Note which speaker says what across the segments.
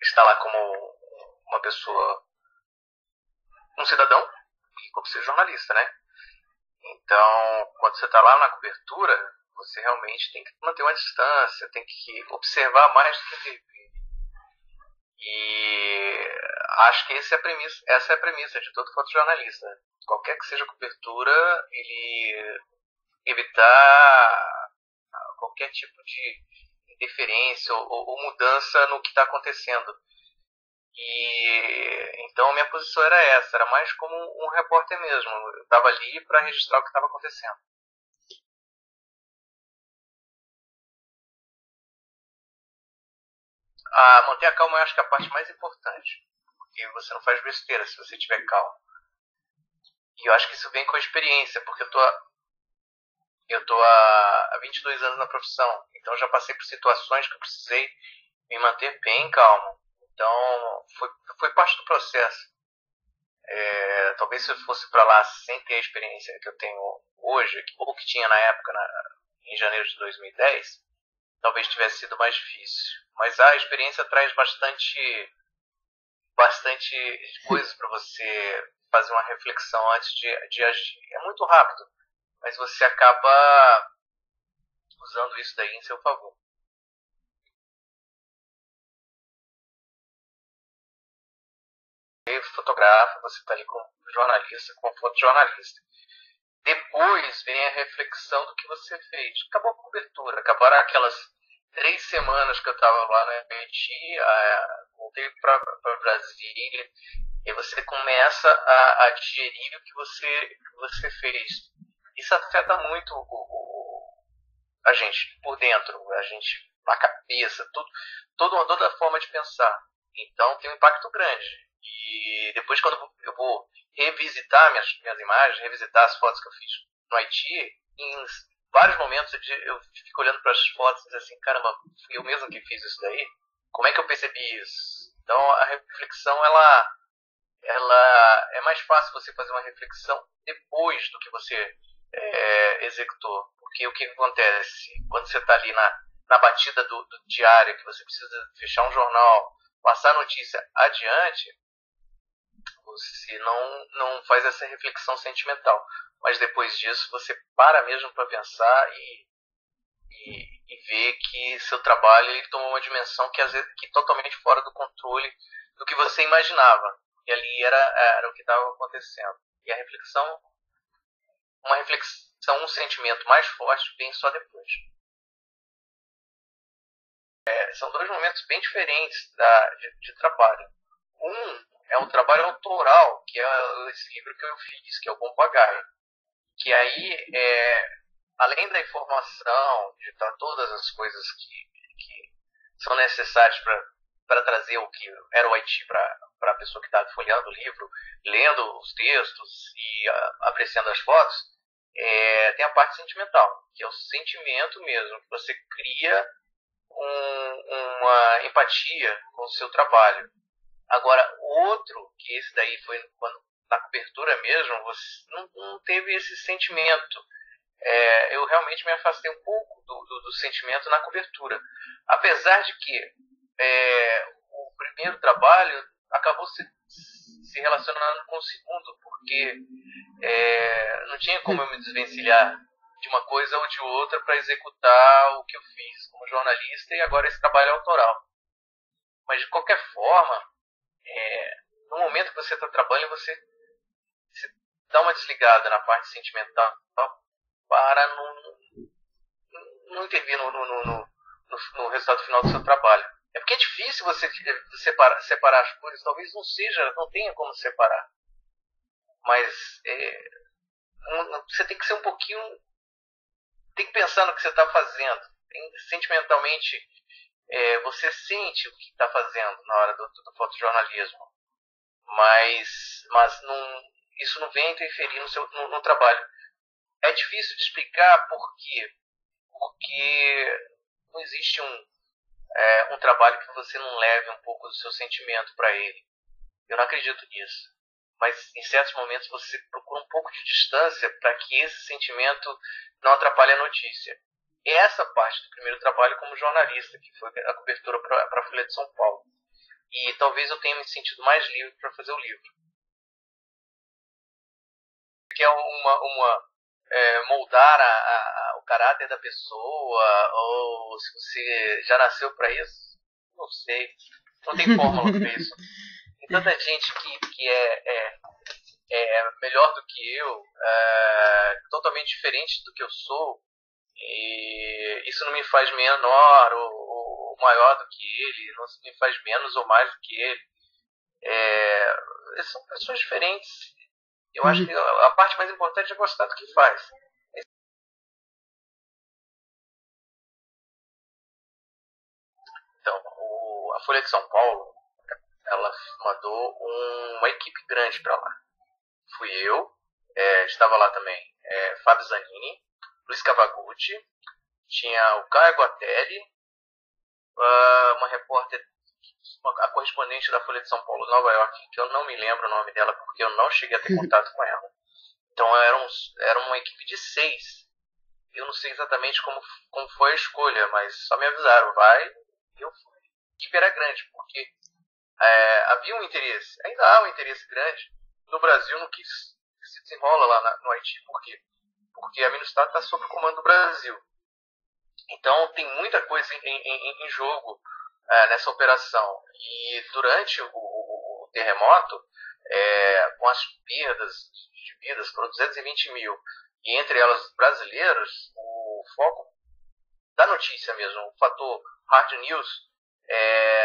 Speaker 1: está lá como uma pessoa, um cidadão, e como ser jornalista, né? Então, quando você está lá na cobertura, você realmente tem que manter uma distância, tem que observar mais do que intervir. E acho que essa é a premissa de todo fotojornalista. Qualquer que seja a cobertura, ele evitar qualquer tipo de interferência ou mudança no que está acontecendo. E então minha posição era essa, era mais como um repórter mesmo. Eu estava ali para registrar o que estava acontecendo. Manter a calma eu acho que é a parte mais importante, porque você não faz besteira se você tiver calma. E eu acho que isso vem com a experiência, porque eu tô há 22 anos na profissão, então já passei por situações que eu precisei me manter bem calmo. Então foi parte do processo. Talvez se eu fosse para lá sem ter a experiência que eu tenho hoje, ou que tinha na época, em janeiro de 2010, talvez tivesse sido mais difícil. Mas a experiência traz bastante coisas para você fazer uma reflexão antes de agir. É muito rápido, mas você acaba usando isso daí em seu favor. Você fotografa, você está ali como jornalista, como fotojornalista. Depois vem a reflexão do que você fez. Acabou a cobertura, acabaram aquelas 3 semanas que eu estava lá no Haiti, voltei para Brasília, e você começa a digerir o que você fez. Isso afeta muito a gente por dentro, a gente na cabeça, toda a forma de pensar. Então tem um impacto grande. E depois, quando eu vou revisitar minhas imagens, revisitar as fotos que eu fiz no Haiti, em vários momentos eu fico olhando para as fotos e digo assim: caramba, fui eu mesmo que fiz isso daí? Como é que eu percebi isso? Então a reflexão, ela é mais fácil você fazer uma reflexão depois do que você executou. Porque o que acontece? Quando você está ali na batida do diário, que você precisa fechar um jornal, passar a notícia adiante, você não faz essa reflexão sentimental. Mas depois disso, você para mesmo para pensar e ver que seu trabalho ele tomou uma dimensão que às vezes que totalmente fora do controle do que você imaginava. E ali era o que estava acontecendo. E uma reflexão, um sentimento mais forte vem só depois. São dois momentos bem diferentes de trabalho. Um é um trabalho autoral, que é esse livro que eu fiz, que é o Bom Papagaio. Que aí, além da informação, de todas as coisas que são necessárias para trazer o que era o Haiti para a pessoa que está folheando o livro, lendo os textos e apreciando as fotos, tem a parte sentimental, que é o sentimento mesmo, que você cria uma empatia com o seu trabalho. Agora, outro, que esse daí foi quando, na cobertura mesmo, você não teve esse sentimento. Eu realmente me afastei um pouco do sentimento na cobertura. Apesar de que o primeiro trabalho acabou se relacionando com o segundo, porque não tinha como eu me desvencilhar de uma coisa ou de outra para executar o que eu fiz como jornalista e agora esse trabalho autoral. Mas de qualquer forma, no momento que você está trabalhando, você dá uma desligada na parte sentimental para não intervir no resultado final do seu trabalho. É porque é difícil você separar as coisas, talvez não tenha como separar. Mas você tem que ser um pouquinho. Tem que pensar no que você está fazendo. Sentimentalmente, você sente o que está fazendo na hora do fotojornalismo. Mas isso não vem interferir no trabalho. É difícil de explicar por quê. Porque não existe um trabalho que você não leve um pouco do seu sentimento para ele. Eu não acredito nisso. Mas em certos momentos você procura um pouco de distância para que esse sentimento não atrapalhe a notícia. E essa parte do primeiro trabalho como jornalista, que foi a cobertura para a Folha de São Paulo. e talvez eu tenha me sentido mais livre para fazer o livro. Que é moldar o caráter da pessoa, ou se você já nasceu para isso, não sei. Não tem fórmula para isso. Tem tanta gente que é melhor do que eu, totalmente diferente do que eu sou, e isso não me faz menor ou maior do que ele, não me faz menos ou mais do que ele. São pessoas diferentes. Eu acho que a parte mais importante é gostar do que faz. Então, a Folha de São Paulo, ela mandou uma equipe grande para lá. Fui eu, estava lá também Fábio Zanini, Luiz Cavagutti, tinha o Caio Guatelli, uma repórter, a correspondente da Folha de São Paulo, Nova York, que eu não me lembro o nome dela porque eu não cheguei a ter contato com ela. Então era uma equipe de 6. Eu não sei exatamente como foi a escolha, mas só me avisaram, vai, e eu fui. A equipe era grande, porque havia um interesse, ainda há um interesse grande no Brasil no que se desenrola lá no Haiti. Por quê? Porque a Minustah está sob o comando do Brasil. Então tem muita coisa em jogo nessa operação. E durante o terremoto, com as perdas de vidas, foram 220 mil, e entre elas brasileiros, o foco da notícia mesmo, o fator hard news,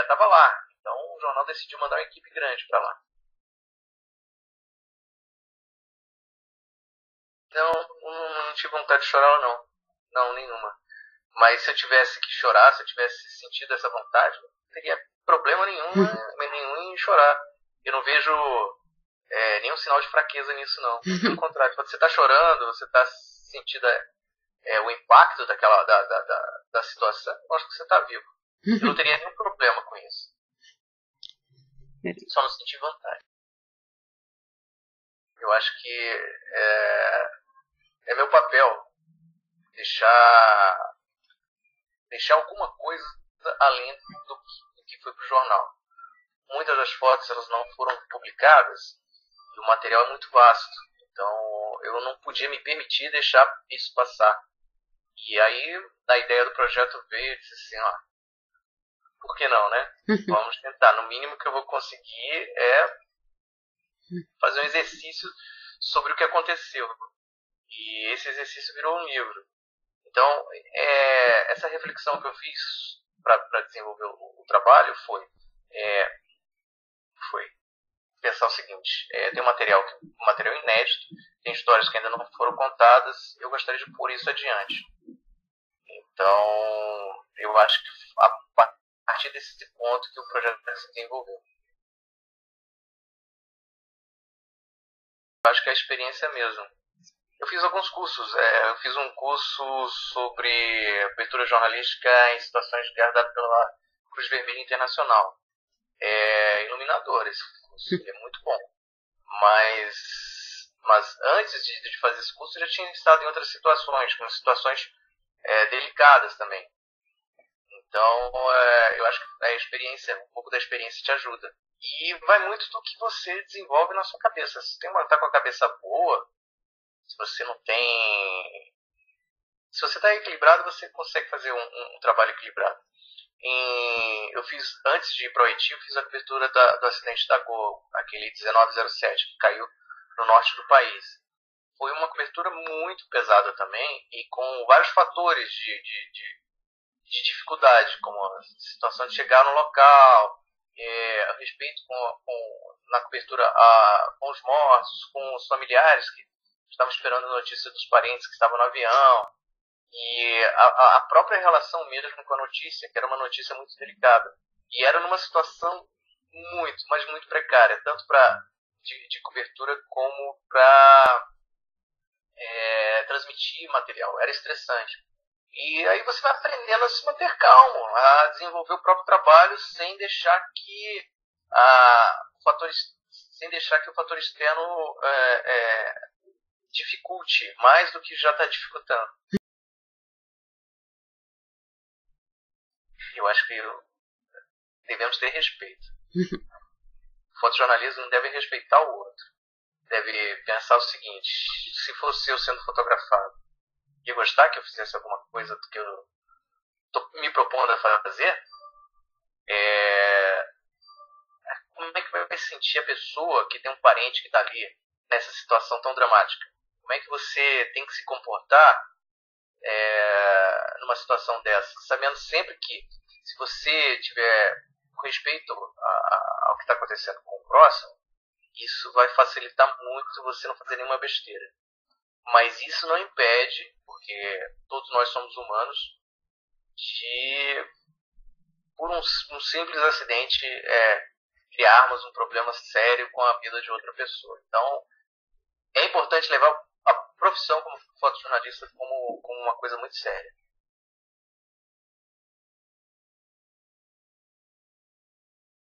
Speaker 1: estava lá. Então o jornal decidiu mandar uma equipe grande para lá. Não tive vontade de chorar, não. Não, nenhuma. Mas se eu tivesse que chorar, se eu tivesse sentido essa vontade, não teria problema nenhum em chorar. Eu não vejo nenhum sinal de fraqueza nisso, não. Pelo contrário, quando você está chorando, você está sentindo o impacto da situação, eu acho que você está vivo. Eu não teria nenhum problema com isso. Só não senti vontade. Eu acho que é meu papel deixar alguma coisa além do que foi pro jornal. Muitas das fotos elas não foram publicadas e o material é muito vasto. Então eu não podia me permitir deixar isso passar. E aí a ideia do projeto veio e disse assim, por que não, né? Vamos tentar. No mínimo que eu vou conseguir é fazer um exercício sobre o que aconteceu. E esse exercício virou um livro. Então, essa reflexão que eu fiz para desenvolver o trabalho foi pensar o seguinte: tem um material inédito, tem histórias que ainda não foram contadas, eu gostaria de pôr isso adiante. Então, eu acho que a partir desse ponto que o projeto se desenvolveu. Eu acho que é a experiência mesmo. Eu fiz alguns cursos. Eu fiz um curso sobre abertura jornalística em situações de guerra dado pela Cruz Vermelha Internacional. É iluminador esse curso, ele é muito bom. Mas antes de fazer esse curso, eu já tinha estado em outras situações, com situações delicadas também. Então, eu acho que um pouco da experiência te ajuda. E vai muito do que você desenvolve na sua cabeça. Se você está com a cabeça boa, se você não tem... Se você está equilibrado, você consegue fazer um trabalho equilibrado. Eu fiz, antes de ir para o Haiti, eu fiz a cobertura do acidente da Gol, aquele 1907, que caiu no norte do país. Foi uma cobertura muito pesada também, e com vários fatores de dificuldade, como a situação de chegar no local, a respeito na cobertura com os mortos, com os familiares que estavam esperando a notícia dos parentes que estavam no avião, e a própria relação mesmo com a notícia, que era uma notícia muito delicada. E era numa situação muito, mas muito precária, tanto de cobertura como para transmitir material. Era estressante. E aí você vai aprendendo a se manter calmo, a desenvolver o próprio trabalho sem deixar que o fator externo dificulte mais do que já está dificultando. Eu acho que devemos ter respeito. O fotojornalismo deve respeitar o outro. Deve pensar o seguinte: se fosse eu sendo fotografado, ia gostar que eu fizesse alguma coisa do que eu tô me propondo a fazer? É... Como é que vai se sentir a pessoa que tem um parente que está ali nessa situação tão dramática? Como é que você tem que se comportar numa situação dessa, sabendo sempre que se você tiver respeito ao que está acontecendo com o próximo, isso vai facilitar muito você não fazer nenhuma besteira. Mas isso não impede, porque todos nós somos humanos, de, por um simples acidente, criarmos um problema sério com a vida de outra pessoa. Então, é importante levar a profissão como fotojornalista como uma coisa muito séria.